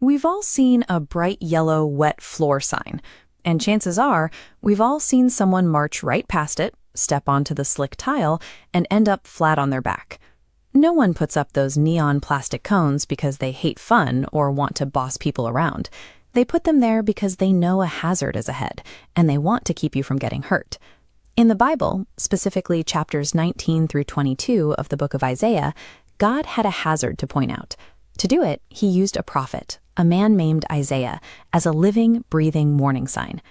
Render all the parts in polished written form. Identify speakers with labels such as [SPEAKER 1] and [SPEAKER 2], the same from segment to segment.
[SPEAKER 1] We've all seen a bright yellow wet floor sign, and chances are we've all seen someone march right past it, step onto the slick tile, and end up flat on their back. No one puts up those neon plastic cones because they hate fun or want to boss people around. They put them there because they know a hazard is ahead, and they want to keep you from getting hurt. In the Bible, specifically chapters 19 through 22 of the book of Isaiah, God had a hazard to point out. To do it, he used a prophet, a man named Isaiah, as a living, breathing warning sign.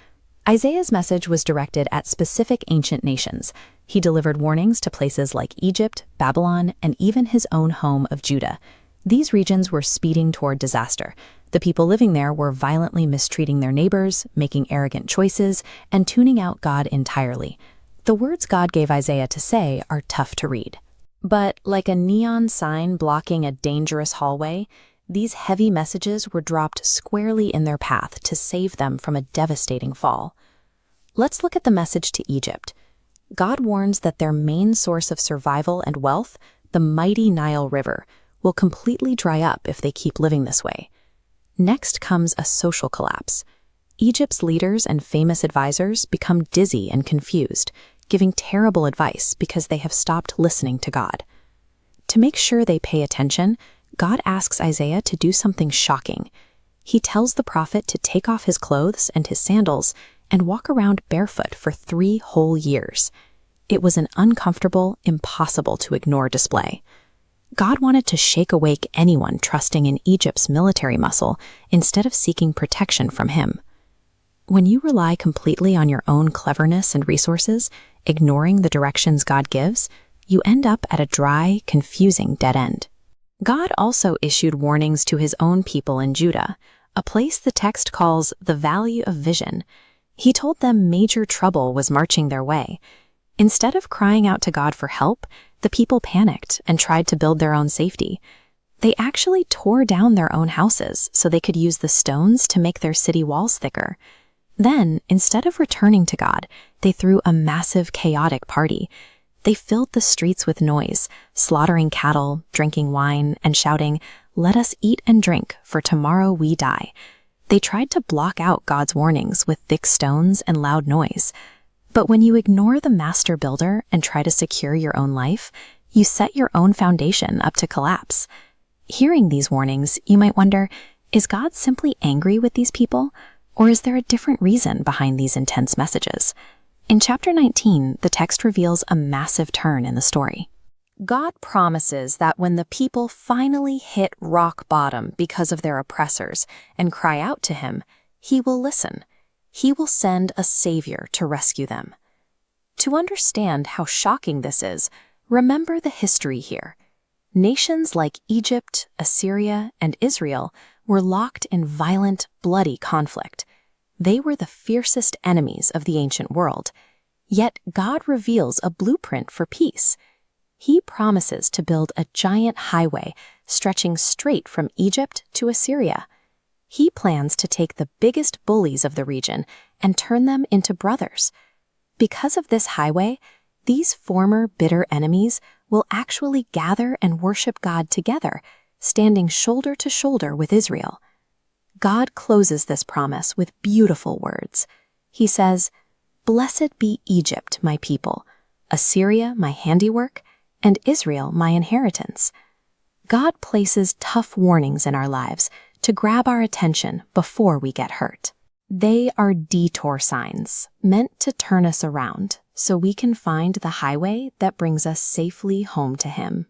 [SPEAKER 1] Isaiah's message was directed at specific ancient nations. He delivered warnings to places like Egypt, Babylon, and even his own home of Judah. These regions were speeding toward disaster. The people living there were violently mistreating their neighbors, making arrogant choices, and tuning out God entirely. The words God gave Isaiah to say are tough to read. But like a neon sign blocking a dangerous hallway, these heavy messages were dropped squarely in their path to save them from a devastating fall. Let's look at the message to Egypt. God warns that their main source of survival and wealth, the mighty Nile River, will completely dry up if they keep living this way. Next comes a social collapse. Egypt's leaders and famous advisors become dizzy and confused, giving terrible advice because they have stopped listening to God. To make sure they pay attention, God asks Isaiah to do something shocking. He tells the prophet to take off his clothes and his sandals and walk around barefoot for 3 whole years. It was an uncomfortable, impossible to ignore display. God wanted to shake awake anyone trusting in Egypt's military muscle instead of seeking protection from him. When you rely completely on your own cleverness and resources, ignoring the directions God gives, you end up at a dry, confusing dead end. God also issued warnings to his own people in Judah, a place the text calls the Valley of Vision. He told them major trouble was marching their way. Instead of crying out to God for help, the people panicked and tried to build their own safety. They actually tore down their own houses so they could use the stones to make their city walls thicker. Then, instead of returning to God, they threw a massive, chaotic party. They filled the streets with noise, slaughtering cattle, drinking wine, and shouting, "Let us eat and drink, for tomorrow we die." They tried to block out God's warnings with thick stones and loud noise. But when you ignore the master builder and try to secure your own life, you set your own foundation up to collapse. Hearing these warnings, you might wonder, is God simply angry with these people? Or is there a different reason behind these intense messages? In chapter 19, the text reveals a massive turn in the story. God promises that when the people finally hit rock bottom because of their oppressors and cry out to him, he will listen. He will send a savior to rescue them. To understand how shocking this is, remember the history here. Nations like Egypt, Assyria, and Israel were locked in violent, bloody conflict. They were the fiercest enemies of the ancient world. Yet God reveals a blueprint for peace. He promises to build a giant highway stretching straight from Egypt to Assyria. He plans to take the biggest bullies of the region and turn them into brothers. Because of this highway, these former bitter enemies will actually gather and worship God together, standing shoulder to shoulder with Israel. God closes this promise with beautiful words. He says, "Blessed be Egypt, my people, Assyria, my handiwork, and Israel, my inheritance." God places tough warnings in our lives to grab our attention before we get hurt. They are detour signs meant to turn us around so we can find the highway that brings us safely home to him.